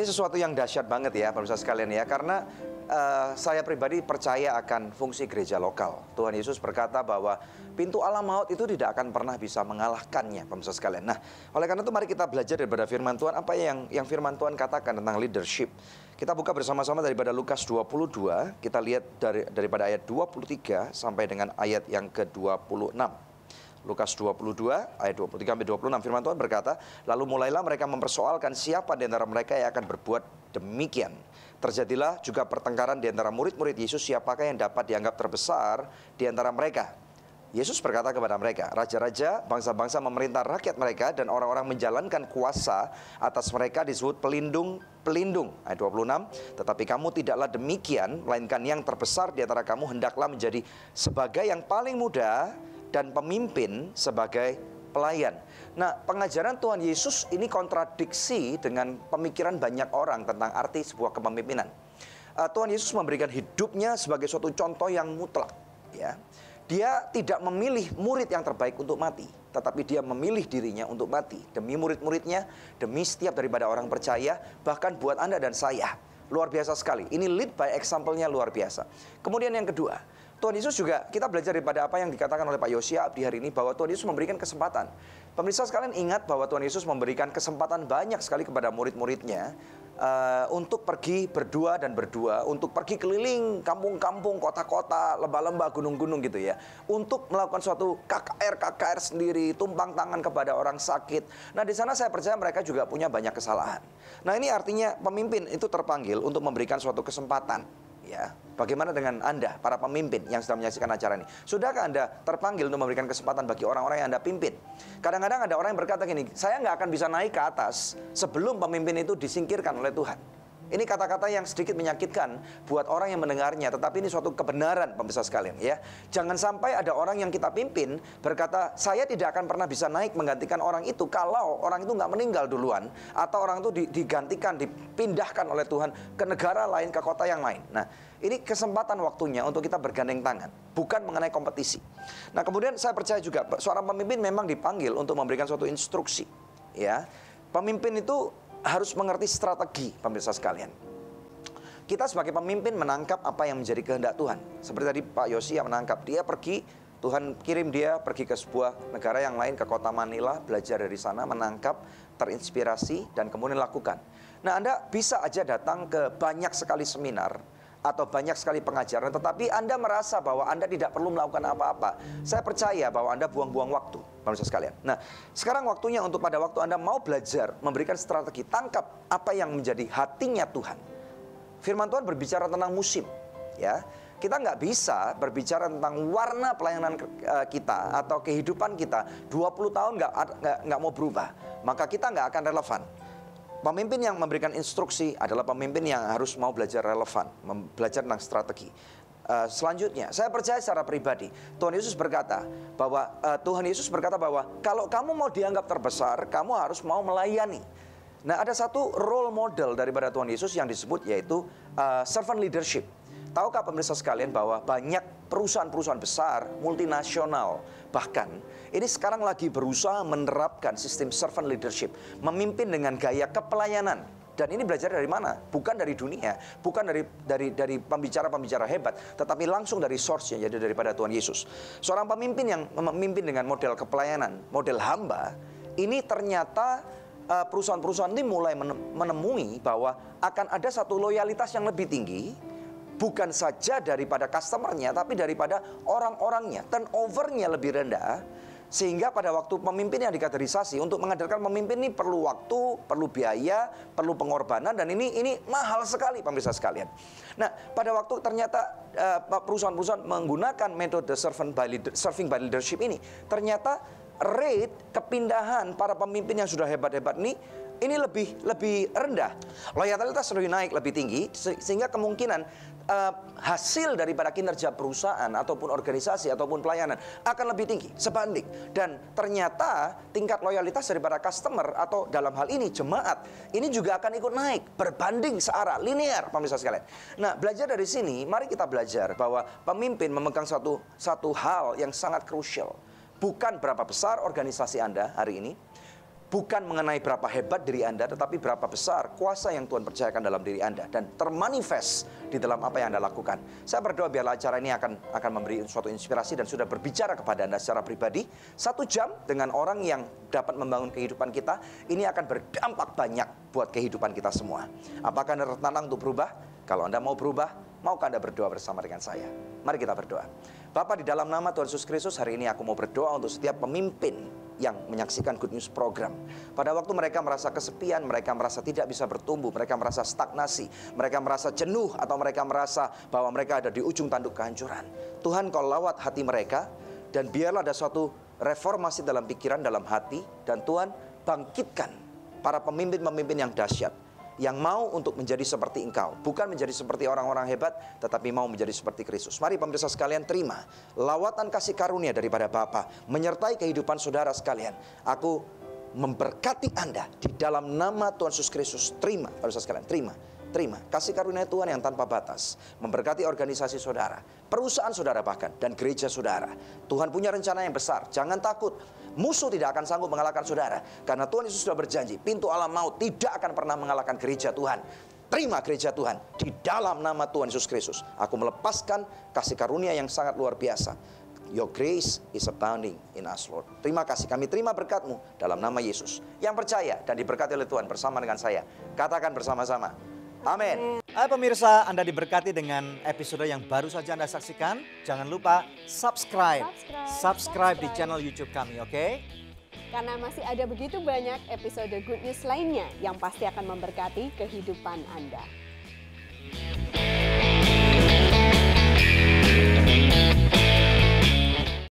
sesuatu yang dahsyat banget ya, pemirsa sekalian ya. Karena saya pribadi percaya akan fungsi gereja lokal. Tuhan Yesus berkata bahwa pintu alam maut itu tidak akan pernah bisa mengalahkannya, pemirsa sekalian. Nah, oleh karena itu mari kita belajar daripada firman Tuhan. Apa yang firman Tuhan katakan tentang leadership. Kita buka bersama-sama daripada Lukas 22. Kita lihat daripada ayat 23 sampai dengan ayat yang ke-26. Lukas 22 ayat 23-26 firman Tuhan berkata, lalu mulailah mereka mempersoalkan siapa di antara mereka yang akan berbuat demikian. Terjadilah juga pertengkaran di antara murid-murid Yesus, siapakah yang dapat dianggap terbesar di antara mereka. Yesus berkata kepada mereka, raja-raja, bangsa-bangsa memerintah rakyat mereka, dan orang-orang menjalankan kuasa atas mereka disebut pelindung. Ayat 26, tetapi kamu tidaklah demikian, melainkan yang terbesar di antara kamu hendaklah menjadi sebagai yang paling muda, dan pemimpin sebagai pelayan. Nah, pengajaran Tuhan Yesus ini kontradiksi dengan pemikiran banyak orang tentang arti sebuah kepemimpinan. Tuhan Yesus memberikan hidupnya sebagai suatu contoh yang mutlak. Ya, dia tidak memilih murid yang terbaik untuk mati, tetapi dia memilih dirinya untuk mati demi murid-muridnya, demi setiap daripada orang percaya, bahkan buat Anda dan saya. Luar biasa sekali. Ini lead by example-nya luar biasa. Kemudian yang kedua, Tuhan Yesus juga, kita belajar daripada apa yang dikatakan oleh Pak Yosia di hari ini, bahwa Tuhan Yesus memberikan kesempatan. Pemirsa sekalian ingat bahwa Tuhan Yesus memberikan kesempatan banyak sekali kepada murid-muridnya untuk pergi berdua dan berdua, untuk pergi keliling kampung-kampung, kota-kota, lembah-lembah, gunung-gunung gitu ya, untuk melakukan suatu KKR sendiri, tumpang tangan kepada orang sakit. Nah, di sana saya percaya mereka juga punya banyak kesalahan. Nah, ini artinya pemimpin itu terpanggil untuk memberikan suatu kesempatan. Ya, bagaimana dengan Anda, para pemimpin yang sedang menyaksikan acara ini? Sudahkah Anda terpanggil untuk memberikan kesempatan bagi orang-orang yang Anda pimpin? Kadang-kadang ada orang yang berkata gini, saya nggak akan bisa naik ke atas sebelum pemimpin itu disingkirkan oleh Tuhan. Ini kata-kata yang sedikit menyakitkan buat orang yang mendengarnya, tetapi ini suatu kebenaran, pemirsa sekalian ya. Jangan sampai ada orang yang kita pimpin berkata, saya tidak akan pernah bisa naik menggantikan orang itu kalau orang itu nggak meninggal duluan, atau orang itu digantikan, dipindahkan oleh Tuhan ke negara lain, ke kota yang lain. Nah, ini kesempatan waktunya untuk kita bergandeng tangan, bukan mengenai kompetisi. Nah, kemudian saya percaya juga seorang pemimpin memang dipanggil untuk memberikan suatu instruksi. Ya, pemimpin itu harus mengerti strategi, pemirsa sekalian. Kita sebagai pemimpin menangkap apa yang menjadi kehendak Tuhan. Seperti tadi Pak Yosia menangkap, dia pergi, Tuhan kirim dia pergi ke sebuah negara yang lain, ke kota Manila, belajar dari sana, menangkap, terinspirasi, dan kemudian lakukan. Nah, Anda bisa aja datang ke banyak sekali seminar atau banyak sekali pengajaran, tetapi Anda merasa bahwa Anda tidak perlu melakukan apa-apa. Saya percaya bahwa Anda buang-buang waktu, pemirsa sekalian. Nah, sekarang waktunya untuk pada waktu Anda mau belajar, memberikan strategi, tangkap apa yang menjadi hatinya Tuhan. Firman Tuhan berbicara tentang musim, ya. Kita nggak bisa berbicara tentang warna pelayanan kita atau kehidupan kita 20 tahun nggak mau berubah, maka kita nggak akan relevan. Pemimpin yang memberikan instruksi adalah pemimpin yang harus mau belajar relevan, belajar tentang strategi. Selanjutnya, saya percaya secara pribadi, Tuhan Yesus berkata bahwa kalau kamu mau dianggap terbesar, kamu harus mau melayani. Nah, ada satu role model daripada Tuhan Yesus yang disebut yaitu servant leadership. Tahukah pemirsa sekalian bahwa banyak perusahaan-perusahaan besar, multinasional, bahkan ini sekarang lagi berusaha menerapkan sistem servant leadership, memimpin dengan gaya kepelayanan. Dan ini belajar dari mana? Bukan dari dunia, bukan dari pembicara-pembicara hebat, tetapi langsung dari source-nya, yaitu daripada Tuhan Yesus. Seorang pemimpin yang memimpin dengan model kepelayanan, model hamba, ini ternyata perusahaan-perusahaan ini mulai menemui bahwa akan ada satu loyalitas yang lebih tinggi, bukan saja daripada customer-nya, tapi daripada orang-orangnya. Turnover-nya lebih rendah, sehingga pada waktu pemimpin yang dikaderisasi, untuk menghadirkan pemimpin ini perlu waktu, perlu biaya, perlu pengorbanan, dan ini mahal sekali, pemirsa sekalian. Nah, pada waktu ternyata perusahaan-perusahaan menggunakan metode serving by leadership ini, ternyata rate kepindahan para pemimpin yang sudah hebat-hebat ini lebih rendah. Loyalitas lebih naik, lebih tinggi, sehingga kemungkinan hasil daripada kinerja perusahaan ataupun organisasi ataupun pelayanan akan lebih tinggi sebanding. Dan ternyata tingkat loyalitas daripada customer atau dalam hal ini jemaat ini juga akan ikut naik berbanding searah, linear, pemirsa sekalian. Nah, belajar dari sini, mari kita belajar bahwa pemimpin memegang satu hal yang sangat krusial. Bukan berapa besar organisasi Anda hari ini, Bukan mengenai berapa hebat diri Anda, tetapi berapa besar kuasa yang Tuhan percayakan dalam diri Anda. Dan termanifest di dalam apa yang Anda lakukan. Saya berdoa biarlah acara ini akan memberi suatu inspirasi dan sudah berbicara kepada Anda secara pribadi. 1 jam dengan orang yang dapat membangun kehidupan kita, ini akan berdampak banyak buat kehidupan kita semua. Apakah Anda tertantang untuk berubah? Kalau Anda mau berubah, maukah Anda berdoa bersama dengan saya? Mari kita berdoa. Bapa, di dalam nama Tuhan Yesus Kristus, hari ini aku mau berdoa untuk setiap pemimpin yang menyaksikan Good News Program. Pada waktu mereka merasa kesepian, mereka merasa tidak bisa bertumbuh, mereka merasa stagnasi, mereka merasa jenuh, atau mereka merasa bahwa mereka ada di ujung tanduk kehancuran. Tuhan, Kau lawat hati mereka, dan biarlah ada suatu reformasi dalam pikiran, dalam hati, dan Tuhan bangkitkan para pemimpin-pemimpin yang dahsyat, yang mau untuk menjadi seperti Engkau. Bukan menjadi seperti orang-orang hebat, tetapi mau menjadi seperti Kristus. Mari pemirsa sekalian, terima lawatan kasih karunia daripada Bapa menyertai kehidupan saudara sekalian. Aku memberkati Anda di dalam nama Tuhan Yesus Kristus. Terima, pemirsa sekalian, terima. Terima kasih karunia Tuhan yang tanpa batas memberkati organisasi saudara, perusahaan saudara bahkan, dan gereja saudara. Tuhan punya rencana yang besar. Jangan takut, musuh tidak akan sanggup mengalahkan saudara, karena Tuhan Yesus sudah berjanji, pintu alam maut tidak akan pernah mengalahkan gereja Tuhan. Terima gereja Tuhan di dalam nama Tuhan Yesus Kristus. Aku melepaskan kasih karunia yang sangat luar biasa. Your grace is abounding in us, Lord. Terima kasih, kami terima berkat-Mu dalam nama Yesus. Yang percaya dan diberkati oleh Tuhan bersama dengan saya, katakan bersama-sama, amin. Hai pemirsa, Anda diberkati dengan episode yang baru saja Anda saksikan. Jangan lupa subscribe di channel YouTube kami, oke? Karena masih ada begitu banyak episode Good News lainnya yang pasti akan memberkati kehidupan Anda.